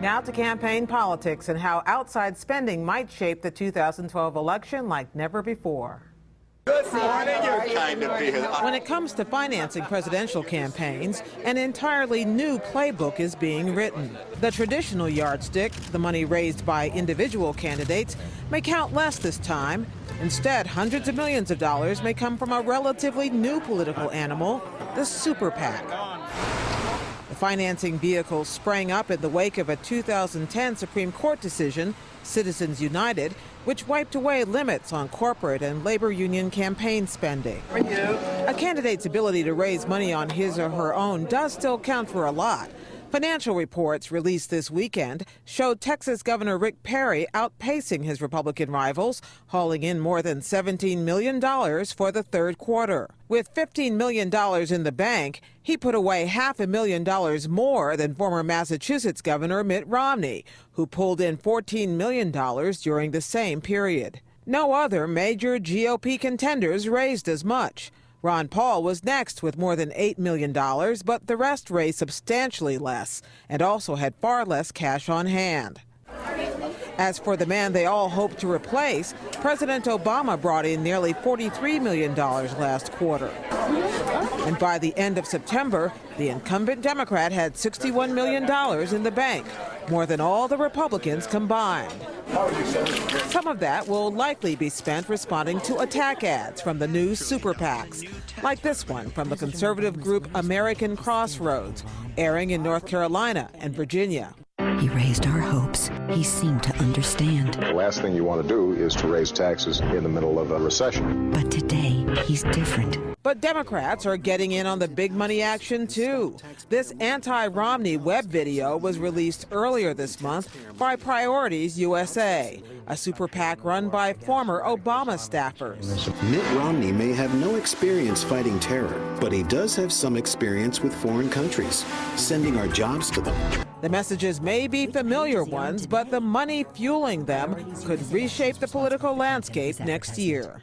Now to campaign politics and how outside spending might shape the 2012 election like never before. Good morning, you're kind of being. When it comes to financing presidential campaigns, an entirely new playbook is being written. The traditional yardstick, the money raised by individual candidates, may count less this time. Instead, hundreds of millions of dollars may come from a relatively new political animal, the super PAC. The financing vehicle sprang up in the wake of a 2010 Supreme Court decision, Citizens United, which wiped away limits on corporate and labor union campaign spending. A candidate's ability to raise money on his or her own does still count for a lot. Financial reports released this weekend showed Texas Governor Rick Perry outpacing his Republican rivals, hauling in more than $17 million for the third quarter. With $15 million in the bank, he put away $500,000 more than former Massachusetts Governor Mitt Romney, who pulled in $14 million during the same period. No other major GOP contenders raised as much. Ron Paul was next with more than $8 million, but the rest raised substantially less and also had far less cash on hand. As for the man they all hoped to replace, President Obama brought in nearly $43 million last quarter. And by the end of September, the incumbent Democrat had $61 million in the bank, more than all the Republicans combined. Some of that will likely be spent responding to attack ads from the new super PACs, like this one from the conservative group American Crossroads, airing in North Carolina and Virginia. He raised our hopes. He seemed to understand. The last thing you want to do is to raise taxes in the middle of a recession. But today, he's different. But Democrats are getting in on the big money action, too. This anti-Romney web video was released earlier this month by Priorities USA, a super PAC run by former Obama staffers. Mitt Romney may have no experience fighting terror, but he does have some experience with foreign countries, sending our jobs to them. The messages may be familiar ones, but the money fueling them could reshape the political landscape next year.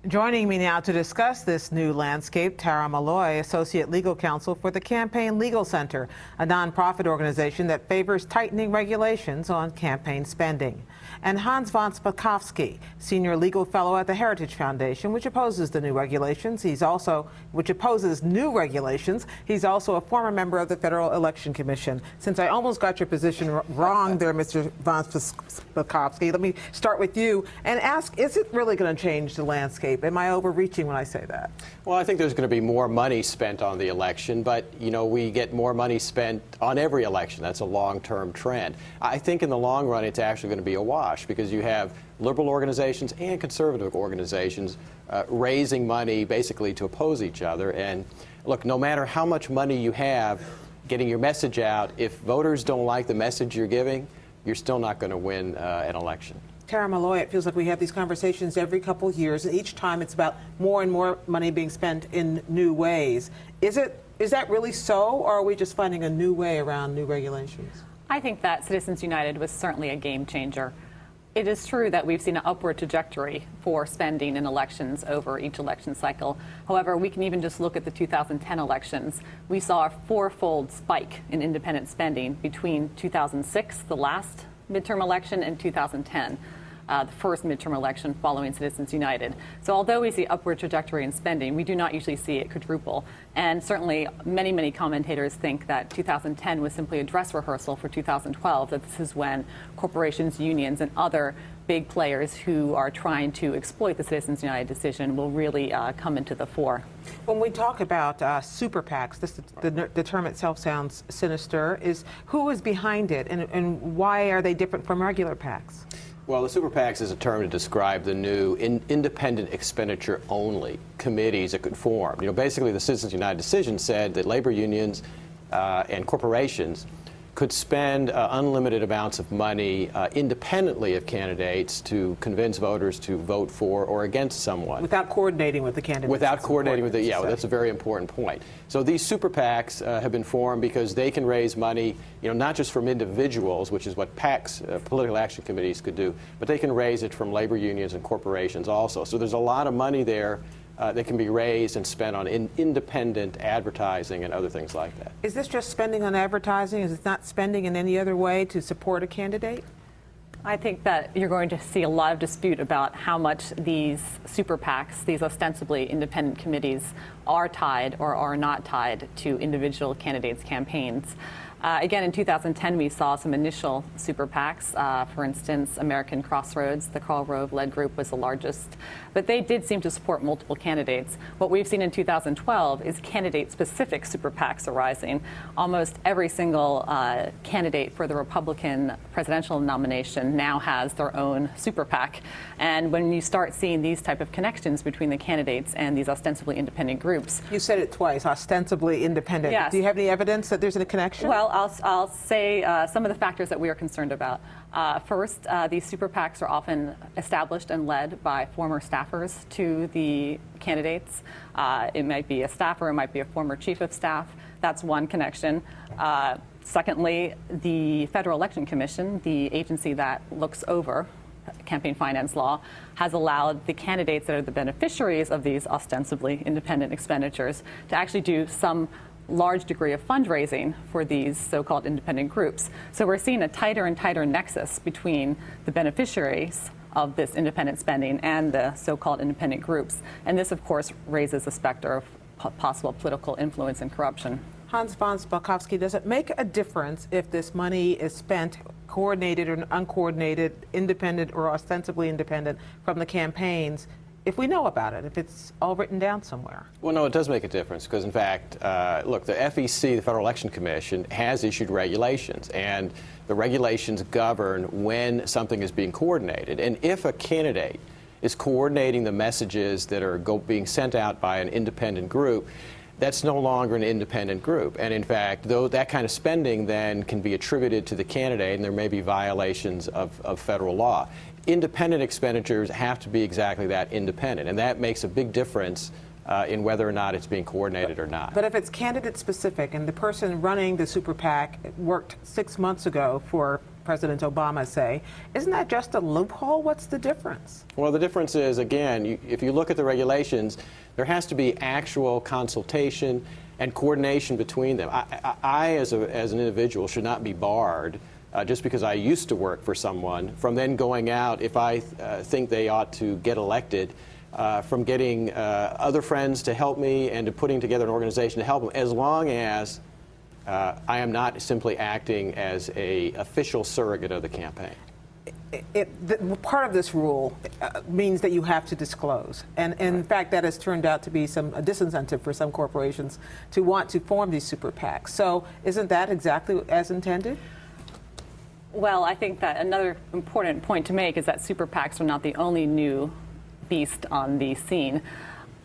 Joining me now to discuss this new landscape, Tara Malloy, Associate Legal Counsel for the Campaign Legal Center, a nonprofit organization that favors tightening regulations on campaign spending. And Hans von Spakovsky, Senior Legal Fellow at the Heritage Foundation, which opposes the new regulations. He's also a former member of the Federal Election Commission. Since I almost got your position wrong there, Mr. von Spakovsky, let me start with you and ask, is it really going to change the landscape? Am I overreaching when I say that? Well, I think there's going to be more money spent on the election, but, you know, we get more money spent on every election. That's a long-term trend. I think in the long run, it's actually going to be a wash because you have liberal organizations and conservative organizations raising money basically to oppose each other. And look, no matter how much money you have getting your message out, if voters don't like the message you're giving, you're still not going to win an election. Tara Malloy, it feels like we have these conversations every couple of years, and each time it's about more and more money being spent in new ways. Is that really so, or are we just finding a new way around new regulations? I think that Citizens United was certainly a game changer. It is true that we've seen an upward trajectory for spending in elections over each election cycle. However, we can even just look at the 2010 elections. We saw a fourfold spike in independent spending between 2006, the last midterm election, and 2010. The first midterm election following Citizens United. So although we see upward trajectory in spending, we do not usually see it quadruple. And certainly many, many commentators think that 2010 was simply a dress rehearsal for 2012, that this is when corporations, unions, and other big players who are trying to exploit the Citizens United decision will really come into the fore. When we talk about super PACs, the term itself sounds sinister. Who is behind it, and why are they different from regular PACs? Well, the super PACs is a term to describe the new independent expenditure only committees that could form. You know, basically the Citizens United decision said that labor unions and corporations could spend unlimited amounts of money independently of candidates to convince voters to vote for or against someone. Without coordinating with the candidates. Without coordinating with the, yeah, well, that's a very important point. So these super PACs have been formed because they can raise money, you know, not just from individuals, which is what PACs, political action committees, could do, but they can raise it from labor unions and corporations also. So there's a lot of money there that can be raised and spent on independent advertising and other things like that. Is this just spending on advertising? Is it not spending in any other way to support a candidate? I think that you're going to see a lot of dispute about how much these super PACs, these ostensibly independent committees, are tied or are not tied to individual candidates' campaigns. Again, in 2010, we saw some initial super PACs. For instance, American Crossroads, the Karl Rove-led group, was the largest. But they did seem to support multiple candidates. What we've seen in 2012 is candidate-specific super PACs arising. Almost every single candidate for the Republican presidential nomination now has their own super PAC. And when you start seeing these type of connections between the candidates and these ostensibly independent groups. You said it twice, ostensibly independent. Yes. Do you have any evidence that there's a connection? Well, I'll say some of the factors that we are concerned about. First, these super PACs are often established and led by former staffers to the candidates. It might be a staffer, it might be a former chief of staff. That's one connection. Secondly, the Federal Election Commission, the agency that looks over campaign finance law, has allowed the candidates that are the beneficiaries of these ostensibly independent expenditures to actually do some large degree of fundraising for these so-called independent groups. So we're seeing a tighter and tighter nexus between the beneficiaries of this independent spending and the so-called independent groups. And this, of course, raises the specter of possible political influence and corruption. Hans von Spakovsky, does it make a difference if this money is spent coordinated or uncoordinated, independent or ostensibly independent from the campaigns, if we know about it, if it's all written down somewhere? Well, no, it does make a difference because, in fact, look, the FEC, the Federal Election Commission, has issued regulations, and the regulations govern when something is being coordinated. And if a candidate is coordinating the messages that are being sent out by an independent group, that's no longer an independent group. And in fact, though that kind of spending then can be attributed to the candidate, and there may be violations of federal law. Independent expenditures have to be exactly that, independent, and that makes a big difference in whether or not it's being coordinated or not. But if it's candidate specific and the person running the super PAC worked 6 months ago for President Obama, say, isn't that just a loophole? What's the difference? Well, the difference is, again, if you look at the regulations, there has to be actual consultation and coordination between them. I as an individual, should not be barred just because I used to work for someone from then going out, if I think they ought to get elected, from getting other friends to help me and to putting together an organization to help them, as long as I am not simply acting as an official surrogate of the campaign. Part of this rule means that you have to disclose. And in fact, that has turned out to be a disincentive for some corporations to want to form these super PACs. So isn't that exactly as intended? Well, I think that another important point to make is that super PACs are not the only new beast on the scene.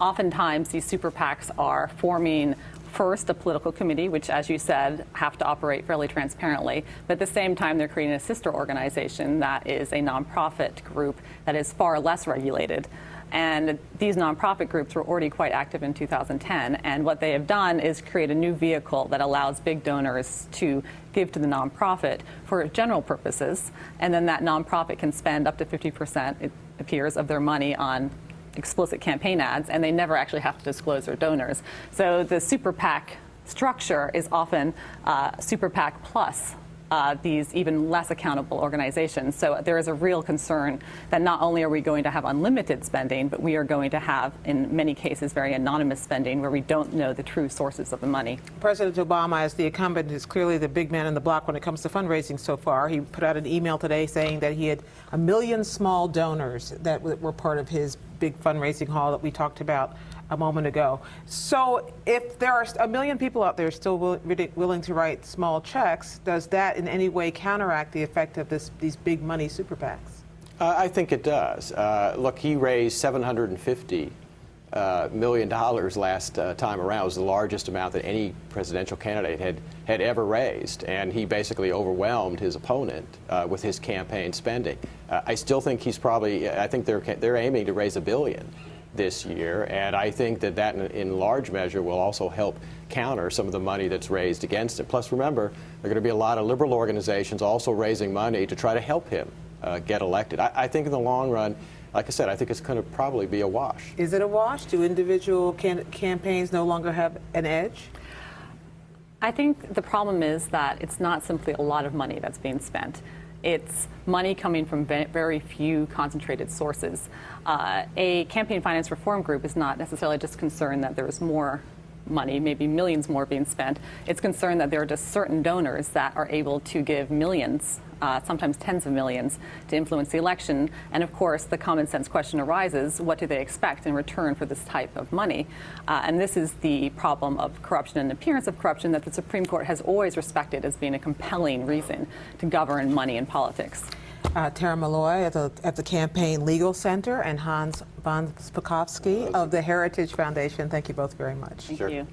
Oftentimes, these super PACs are forming first a political committee, which, as you said, have to operate fairly transparently. But at the same time, they're creating a sister organization that is a nonprofit group that is far less regulated. And these nonprofit groups were already quite active in 2010. And what they have done is create a new vehicle that allows big donors to give to the nonprofit for general purposes. And then that nonprofit can spend up to 50%, it appears, of their money on explicit campaign ads, and they never actually have to disclose their donors. So the super PAC structure is often super PAC plus these even less accountable organizations. So there is a real concern that not only are we going to have unlimited spending, but we are going to have, in many cases, very anonymous spending where we don't know the true sources of the money. President Obama, as the incumbent, is clearly the big man in the block when it comes to fundraising so far. He put out an email today saying that he had 1 million small donors that were part of his big fundraising haul that we talked about a moment ago. So if there are 1 million people out there still willing to write small checks, does that in any way counteract the effect of these big money super PACs? I think it does. Look, he raised $750 million last time around. It was the largest amount that any presidential candidate had ever raised, and he basically overwhelmed his opponent with his campaign spending. I still think he's probably, I think they're aiming to raise $1 billion this year, and I think that in large measure will also help counter some of the money that's raised against him. Plus, remember, there are going to be a lot of liberal organizations also raising money to try to help him get elected. I think in the long run, like I said, I think it's going to probably be a wash. Is it a wash? Do individual campaigns no longer have an edge? I think the problem is that it's not simply a lot of money that's being spent. It's money coming from very few concentrated sources. A campaign finance reform group is not necessarily just concerned that there's more money, maybe millions more being spent. It's concerned that there are just certain donors that are able to give millions, sometimes tens of millions, to influence the election. And of course, the common sense question arises, what do they expect in return for this type of money? And this is the problem of corruption and appearance of corruption that the Supreme Court has always respected as being a compelling reason to govern money in politics. Tara Malloy at the Campaign Legal Center, and Hans von Spakovsky of the Heritage Foundation. Thank you both very much. Thank you.